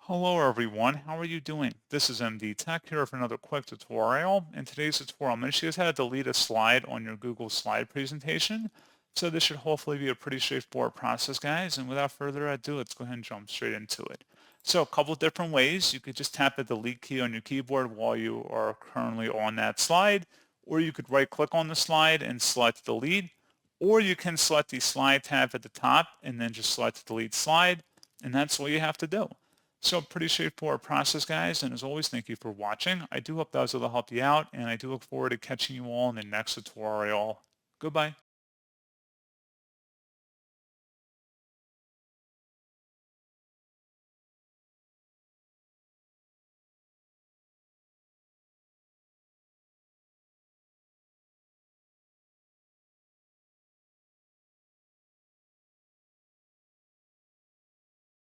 Hello everyone, how are you doing? This is MD Tech here for another quick tutorial. In today's tutorial, I'm going to show you how to delete a slide on your Google slide presentation. So this should hopefully be a pretty straightforward process, guys. And without further ado, let's go ahead and jump straight into it. So a couple different ways. You could just tap the delete key on your keyboard while you are currently on that slide, or you could right click on the slide and select delete, or you can select the slide tab at the top and then just select delete slide, and that's all you have to do. So pretty straightforward process, guys. And as always, thank you for watching. I do hope that was able to help you out, and I do look forward to catching you all in the next tutorial. Goodbye.